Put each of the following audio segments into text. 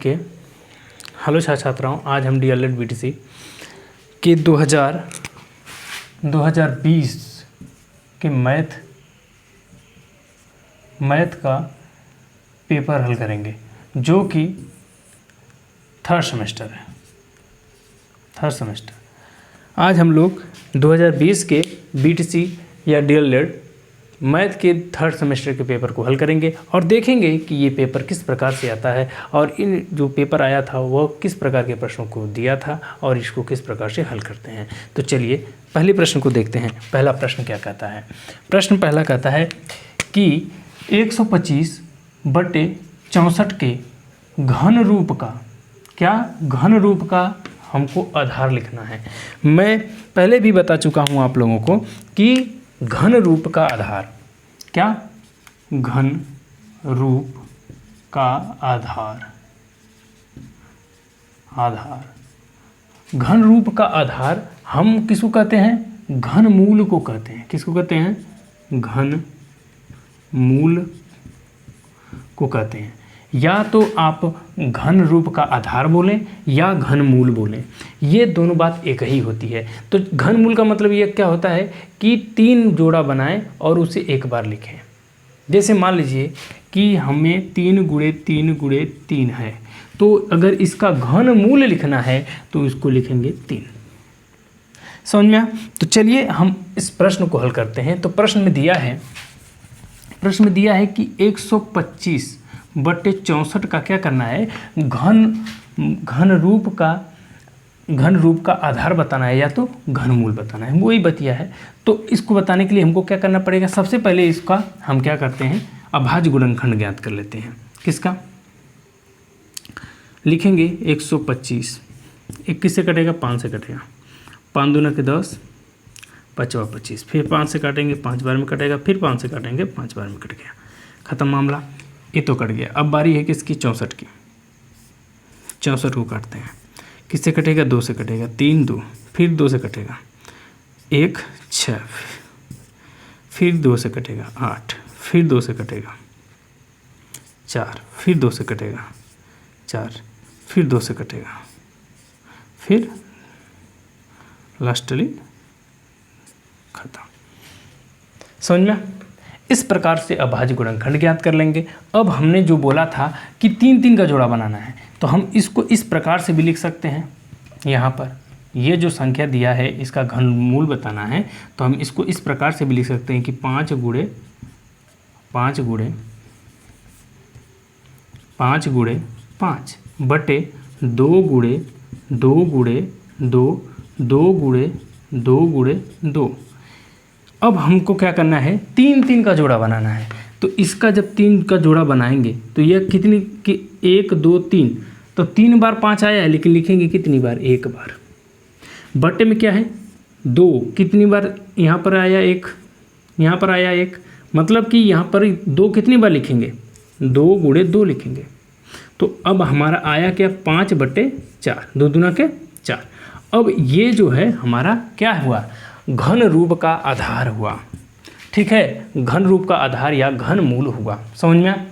के हेलो छात्राओं, आज हम डीएलएड बीटीसी के 2020 के मैथ का पेपर हल करेंगे, जो कि थर्ड सेमेस्टर है। आज हम लोग 2020 के बीटीसी या डीएलएड मैथ के थर्ड सेमेस्टर के पेपर को हल करेंगे और देखेंगे कि ये पेपर किस प्रकार से आता है और इन जो पेपर आया था वह किस प्रकार के प्रश्नों को दिया था और इसको किस प्रकार से हल करते हैं। तो चलिए पहले प्रश्न को देखते हैं। पहला प्रश्न क्या कहता है? प्रश्न पहला कहता है कि 125/64 के घन रूप का हमको आधार लिखना है। मैं पहले भी बता चुका हूँ आप लोगों को कि घन रूप का आधार क्या? घन रूप का आधार घन रूप का आधार हम किसको कहते हैं? घन मूल को कहते हैं। किसको कहते हैं? घन मूल को कहते हैं। या तो आप घन रूप का आधार बोलें या घन मूल बोलें, ये दोनों बात एक ही होती है। तो घन मूल का मतलब ये क्या होता है कि 3 जोड़ा बनाएं और उसे एक बार लिखें। जैसे मान लीजिए कि हमें 3 × 3 × 3 है, तो अगर इसका घन मूल लिखना है तो इसको लिखेंगे 3। समझ में आया? तो चलिए हम इस प्रश्न को हल करते हैं। तो प्रश्न में दिया है कि 125/64 का क्या करना है? घन रूप का आधार बताना है या तो घन मूल बताना है, वही बतिया है। तो इसको बताने के लिए हमको क्या करना पड़ेगा? सबसे पहले इसका हम क्या करते हैं? अभाज्य गुणनखंड ज्ञात कर लेते हैं। किसका? लिखेंगे 125, 21 से कटेगा, 5 से कटेगा, 5 दूना के 10, 5 25, फिर 5 से काटेंगे, 5 बार में कटेगा, फिर 5 से काटेंगे, 5 बार में कट गया, खत्म मामला। ये तो कट गया। अब बारी है किसकी? 64 की। 64 को काटते हैं। किससे कटेगा? 2 से कटेगा, 3 2, फिर 2 से कटेगा, 1 6, फिर 2 से कटेगा, 8, फिर 2 से कटेगा, 4, फिर 2 से कटेगा, 4, फिर 2 से कटेगा, फिर लास्टली खत्म। समझ में? इस प्रकार से अभाज्य गुणनखंड ज्ञात कर लेंगे। अब हमने जो बोला था कि 3 का जोड़ा बनाना है, तो हम इसको इस प्रकार से भी लिख सकते हैं। यहाँ पर ये जो संख्या दिया है इसका घन मूल बताना है, तो हम इसको इस प्रकार से भी लिख सकते हैं कि 5 × 5 × 5 × 5 बटे 2 × 2 × 2 2 × 2 × 2। अब हमको क्या करना है? 3 का जोड़ा बनाना है। तो इसका जब 3 का जोड़ा बनाएंगे तो यह कितनी कि 1 2 3, तो 3 बार 5 आया है, लेकिन लिखेंगे कितनी बार? 1 बार। बटे में क्या है? 2। कितनी बार यहाँ पर आया? 1। यहाँ पर आया 1, मतलब कि यहाँ पर 2 कितनी बार लिखेंगे? 2 × 2 लिखेंगे। तो अब हमारा आया क्या? 5/4, 2 दूना के 4। अब ये जो है हमारा क्या हुआ? घन रूप का आधार हुआ। ठीक है, घन रूप का आधार या घन मूल हुआ। समझ में आया?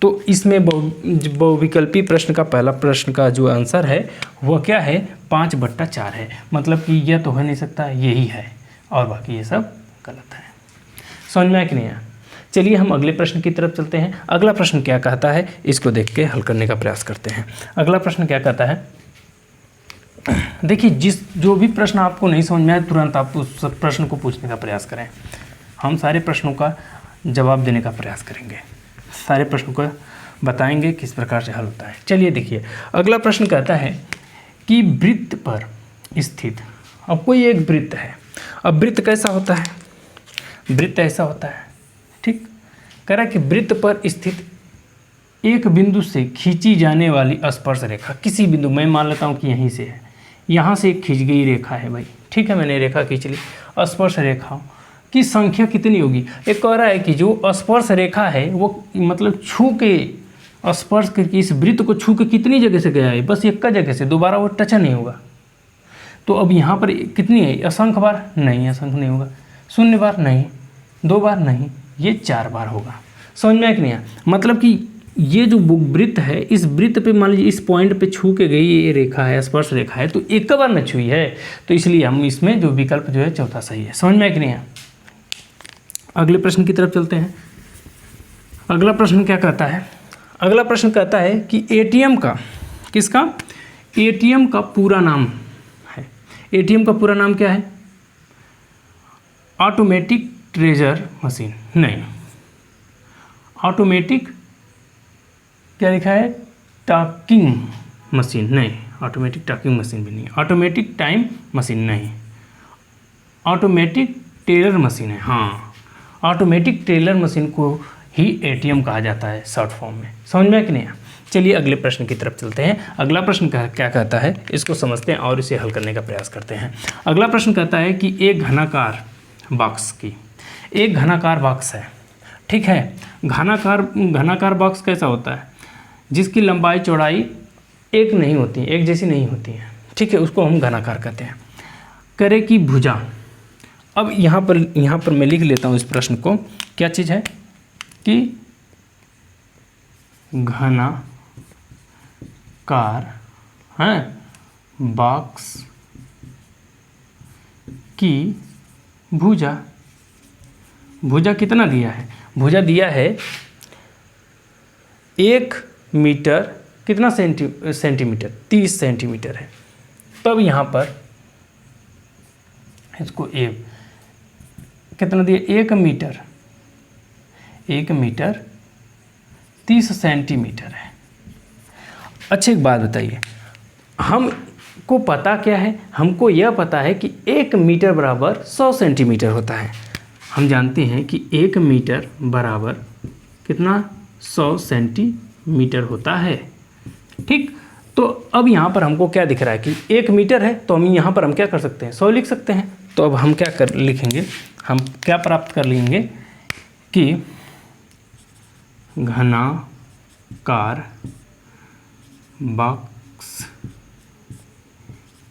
तो इसमें बहुविकल्पी प्रश्न का पहला प्रश्न का जो आंसर है वह क्या है? 5/4 है। मतलब कि यह तो हो नहीं सकता, यही है, और बाकी ये सब गलत है। समझ में आया कि नहीं आया? चलिए हम अगले प्रश्न की तरफ चलते हैं। अगला प्रश्न क्या कहता है इसको देख के हल करने का प्रयास करते हैं। अगला प्रश्न क्या कहता है? देखिए, जो भी प्रश्न आपको नहीं समझ में आए तुरंत आप उस प्रश्न को पूछने का प्रयास करें। हम सारे प्रश्नों का जवाब देने का प्रयास करेंगे, सारे प्रश्नों को बताएंगे किस प्रकार से हल होता है। चलिए देखिए, अगला प्रश्न कहता है कि वृत्त पर स्थित, अब कोई एक वृत्त है। अब वृत्त कैसा होता है? वृत्त ऐसा होता है, ठीक, कह रहा है कि वृत्त पर स्थित एक बिंदु से खींची जाने वाली स्पर्श रेखा, किसी बिंदु, मैं मान लेता हूँ कि यहीं से है, यहाँ से एक खींच गई रेखा है भाई, ठीक है, मैंने रेखा खींच ली। स्पर्श रेखा की संख्या कितनी होगी? एक कह रहा है कि जो स्पर्श रेखा है वो मतलब छू के स्पर्श करके इस वृत्त को छू के कितनी जगह से गया है? बस एक का जगह से, दोबारा वो टच नहीं होगा। तो अब यहाँ पर कितनी है? असंख्य बार? नहीं, असंख्य नहीं होगा। 0 बार? नहीं। 2 बार? नहीं, ये 4 बार होगा। समझ में आया कि नहीं आया? मतलब कि ये जो वृत्त है, इस वृत्त पे मान लीजिए इस पॉइंट पे छू के गई ये रेखा है, स्पर्श रेखा है, तो एक बार न छुई है, तो इसलिए हम इसमें जो विकल्प जो है चौथा सही है। समझ में आया कि नहीं है? अगले प्रश्न की तरफ चलते हैं। अगला प्रश्न क्या कहता है? अगला प्रश्न कहता है कि एटीएम का, किसका? एटीएम का पूरा नाम है। एटीएम का पूरा नाम क्या है? ऑटोमेटिक ट्रेजर मशीन नहीं, ऑटोमेटिक क्या लिखा है? टॉकिंग मशीन नहीं, ऑटोमेटिक टॉकिंग मशीन भी नहीं, ऑटोमेटिक टाइम मशीन नहीं, ऑटोमेटिक टेलर मशीन है। हाँ, ऑटोमेटिक टेलर मशीन को ही एटीएम कहा जाता है शॉर्ट फॉर्म में। समझ में कि नहीं? चलिए अगले प्रश्न की तरफ चलते हैं। अगला प्रश्न क्या कहता है, इसको समझते हैं और इसे हल करने का प्रयास करते हैं। अगला प्रश्न कहता है कि एक घनाकार बॉक्स की, एक घनाकार बॉक्स है, ठीक है। घनाकार बॉक्स कैसा होता है? जिसकी लंबाई चौड़ाई एक नहीं होती, एक जैसी नहीं होती है, ठीक है, उसको हम घनाकार कहते हैं। करे की भुजा। अब यहाँ पर मैं लिख लेता हूँ इस प्रश्न को, क्या चीज़ है कि घनाकार है बॉक्स की भुजा। भुजा कितना दिया है? भुजा दिया है 1 मीटर, कितना सेंटीमीटर? 30 सेंटीमीटर है। तब यहाँ पर इसको कितना दिया? 1 मीटर 30 सेंटीमीटर है। अच्छा एक बात बताइए, हमको पता क्या है? हमको यह पता है कि 1 मीटर बराबर 100 सेंटीमीटर होता है। हम जानते हैं कि 1 मीटर बराबर कितना? 100 सेंटीमीटर होता है, ठीक। तो अब यहाँ पर हमको क्या दिख रहा है कि 1 मीटर है, तो हम यहाँ पर हम क्या कर सकते हैं? 100 लिख सकते हैं। तो अब हम क्या लिखेंगे? हम क्या प्राप्त कर लेंगे कि घनाकार बॉक्स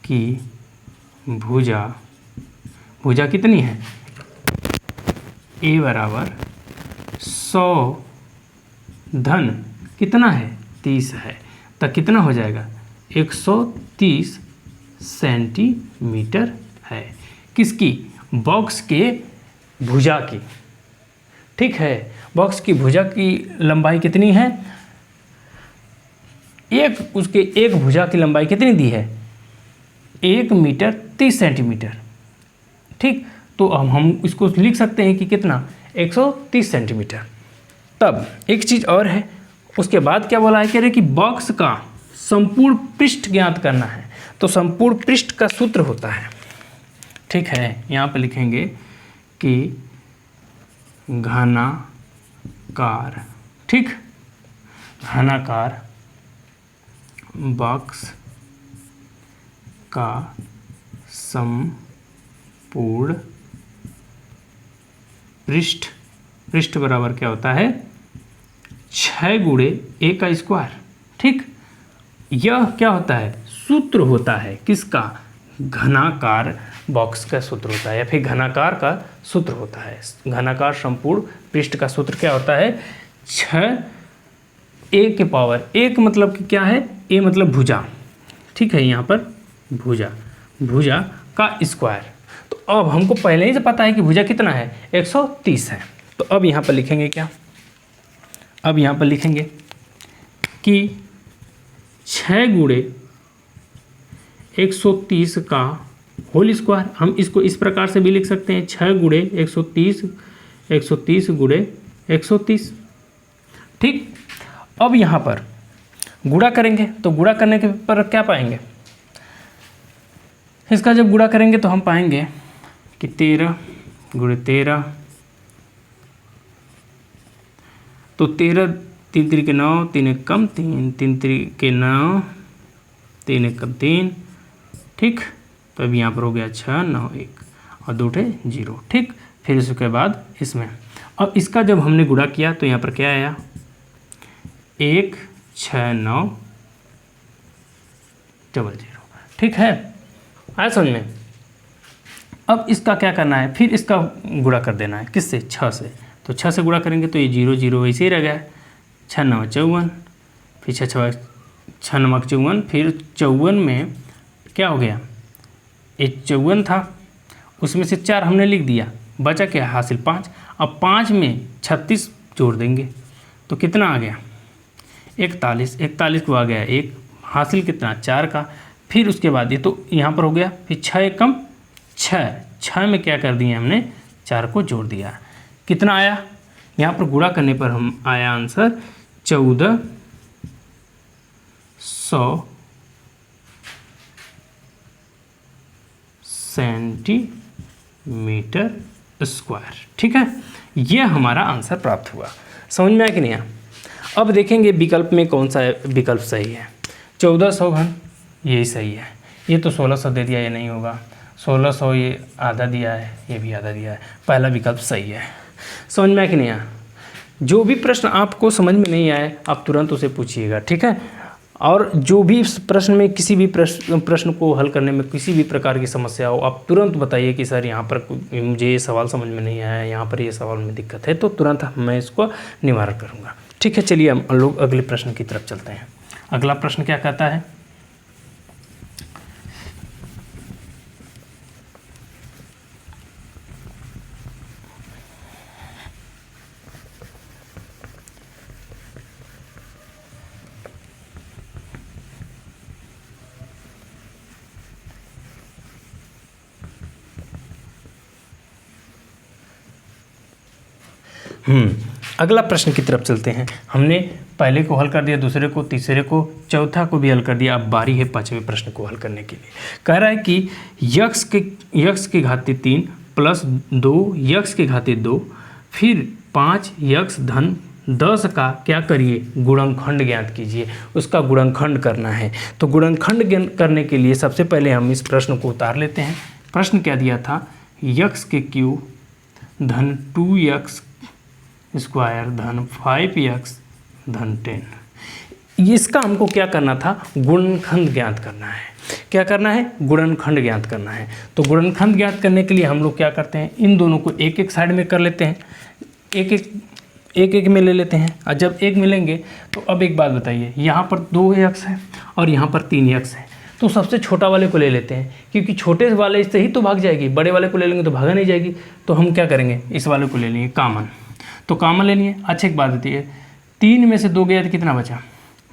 की भुजा कितनी है? ए बराबर 100 धन कितना है? 30 है, तो कितना हो जाएगा? 130 सेंटीमीटर है। किसकी? बॉक्स के भुजा की, ठीक है। बॉक्स की भुजा की लंबाई कितनी है? उसके एक भुजा की लंबाई कितनी दी है? 1 मीटर 30 सेंटीमीटर, ठीक। तो हम इसको लिख सकते हैं कि कितना? 130 सेंटीमीटर। तब एक चीज़ और है, उसके बाद क्या बोला है? कह रहे कि बॉक्स का संपूर्ण पृष्ठ ज्ञात करना है। तो संपूर्ण पृष्ठ का सूत्र होता है, ठीक है। यहाँ पर लिखेंगे कि घनाकार, ठीक, घनाकार बॉक्स का संपूर्ण पृष्ठ बराबर क्या होता है? 6 गुणे a का स्क्वायर, ठीक। यह क्या होता है? सूत्र होता है। किसका? घनाकार बॉक्स का सूत्र होता है, या फिर घनाकार का सूत्र होता है। घनाकार संपूर्ण पृष्ठ का सूत्र क्या होता है? 6 a के पावर 1 मतलब कि क्या है? a मतलब भुजा, ठीक है। यहाँ पर भुजा का स्क्वायर। तो अब हमको पहले ही से पता है कि भुजा कितना है? 130 है। तो अब यहाँ पर लिखेंगे क्या? अब यहाँ पर लिखेंगे कि 6 गुणे 130 का होल स्क्वायर। हम इसको इस प्रकार से भी लिख सकते हैं, 6 गुणे 130 गुणे 130, ठीक। अब यहाँ पर गुणा करेंगे, तो गुणा करने के पर क्या पाएंगे? इसका जब गुणा करेंगे तो हम पाएंगे कि 13 गुणे 13, तो 13 3 3 के 9, 3 1 कम 3, 3 3 के 9, 3 1 कम 3, ठीक। तो अब यहाँ पर हो गया 6 9 1 और 2 0, ठीक। फिर इसके बाद इसमें अब इसका जब हमने गुणा किया तो यहाँ पर क्या आया? 1 6 9 0 0, ठीक है। आया समझ में? अब इसका क्या करना है? फिर इसका गुणा कर देना है, किससे? 6 से। तो 6 से गुणा करेंगे तो ये 0 0 वैसे ही रह गया, 6 9 54, फिर 6 6 9 54, फिर 54 में क्या हो गया, एक 54 था, उसमें से 4 हमने लिख दिया, बचा क्या हासिल 5। अब 5 में 36 जोड़ देंगे तो कितना आ गया 41, 41 को आ गया 1, हासिल कितना 4 का। फिर उसके बाद ये तो यहाँ पर हो गया, फिर 6 एकम 6, 6 में क्या कर दिए हमने 4 को जोड़ दिया, कितना आया, यहाँ पर गुणा करने पर हम आया आंसर 1400 सेंटीमीटर स्क्वायर। ठीक है, यह हमारा आंसर प्राप्त हुआ। समझ में आया कि नहीं आया? अब देखेंगे विकल्प में कौन सा विकल्प सही है। 1400 घन यही सही है, ये तो 1600 दे दिया, ये नहीं होगा। 1600 ये आधा दिया है, ये भी आधा दिया है, पहला विकल्प सही है। समझ में आया कि नहीं आया? जो भी प्रश्न आपको समझ में नहीं आए आप तुरंत उसे पूछिएगा, ठीक है। और जो भी प्रश्न में किसी भी प्रश्न को हल करने में किसी भी प्रकार की समस्या हो, आप तुरंत बताइए कि सर यहाँ पर मुझे ये सवाल समझ में नहीं आया, यहाँ पर ये सवाल में दिक्कत है, तो तुरंत मैं इसको निवारण करूँगा। ठीक है, चलिए हम लोग अगले प्रश्न की तरफ चलते हैं। अगला प्रश्न क्या कहता है, अगला प्रश्न की तरफ चलते हैं। हमने पहले को हल कर दिया, दूसरे को, तीसरे को, चौथा को भी हल कर दिया। अब बारी है पांचवें प्रश्न को हल करने के लिए। कह रहा है कि यक्स की घातीय 3 प्लस 2 यक्स की घातीय 2 फिर 5 यक्स धन 10 का क्या करिए, गुणनखंड ज्ञात कीजिए। उसका गुणनखंड करना है। तो गुणनखंड करने के लिए सबसे पहले हम इस प्रश्न को उतार लेते हैं। प्रश्न क्या दिया था, यक्स के क्यूब धन 2x स्क्वायर धन 5x धन 10। इसका हमको क्या करना था, गुणनखंड ज्ञात करना है। क्या करना है, गुणनखंड ज्ञात करना है। तो गुणनखंड ज्ञात करने के लिए हम लोग क्या करते हैं, इन दोनों को एक एक साइड में कर लेते हैं, एक एक में ले लेते हैं। और जब एक मिलेंगे तो अब एक बात बताइए, यहाँ पर 2x है और यहाँ पर 3x है, तो सबसे छोटा वाले को ले लेते हैं, क्योंकि छोटे वाले से ही तो भाग जाएगी, बड़े वाले को ले लेंगे तो भागा नहीं जाएगी। तो हम क्या करेंगे, इस वाले को ले लेंगे कॉमन। तो कॉमन ले लिए। अच्छा, एक बात बताइए, 3 में से 2 गया तो कितना बचा,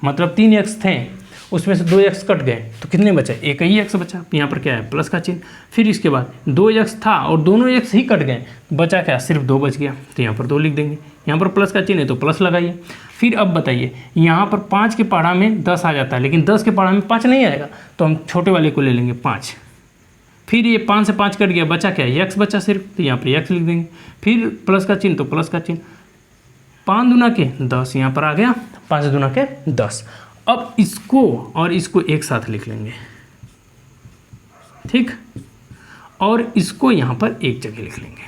मतलब 3x थे, उसमें से 2x कट गए तो कितने बचे, एक ही x बचा। यहाँ पर क्या है, प्लस का चिन्ह। फिर इसके बाद 2x था और दोनों x ही कट गए, बचा क्या, सिर्फ 2 बच गया, तो यहाँ पर 2 लिख देंगे। यहाँ पर प्लस का चिन्ह है तो प्लस लगाइए। फिर अब बताइए, यहाँ पर 5 के पहाड़ा में 10 आ जाता है, लेकिन 10 के पहाड़ा में 5 नहीं आएगा, तो हम छोटे वाले को ले लेंगे 5। फिर ये 5 से 5 कट गया, बचा क्या, x बचा सिर्फ, तो यहाँ पर x लिख देंगे। फिर प्लस का चिन्ह तो प्लस का चिन्ह, 5 दूना के 10 यहाँ पर आ गया, 5 दूना के 10। अब इसको और इसको एक साथ लिख लेंगे, ठीक, और इसको यहाँ पर एक जगह लिख लेंगे,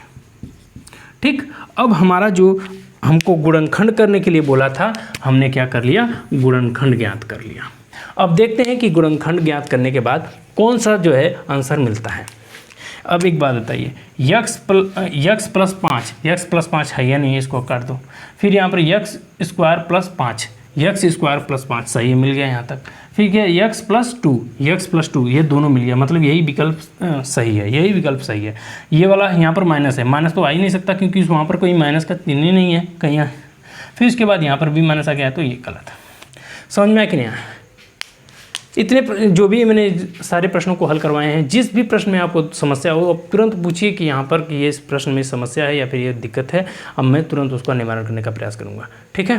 ठीक। अब हमारा जो हमको गुणनखंड करने के लिए बोला था, हमने क्या कर लिया, गुणनखंड ज्ञात कर लिया। अब देखते हैं कि गुणनखंड ज्ञात करने के बाद कौन सा जो है आंसर मिलता है। अब एक बात बताइए, यक्स प्लस 5 है या नहीं है, इसको काट दो। फिर यहाँ पर यक्स स्क्वायर प्लस 5 सही है, मिल गया यहाँ तक। फिर क्या, यक्स प्लस टू, ये दोनों मिल गया, मतलब यही विकल्प सही है, यही विकल्प सही है। ये वाला यहाँ पर माइनस है, माइनस तो आ ही नहीं सकता क्योंकि वहाँ पर कोई माइनस का चिन्ह ही नहीं है कहीं। फिर उसके बाद यहाँ पर भी माइनस आ गया, तो ये गलत है। समझ में आया कि नहीं आया? इतने जो भी मैंने सारे प्रश्नों को हल करवाए हैं, जिस भी प्रश्न में आपको समस्या हो आप तुरंत पूछिए कि यहाँ पर कि ये इस प्रश्न में समस्या है या फिर ये दिक्कत है। अब मैं तुरंत उसका निवारण करने का प्रयास करूँगा, ठीक है।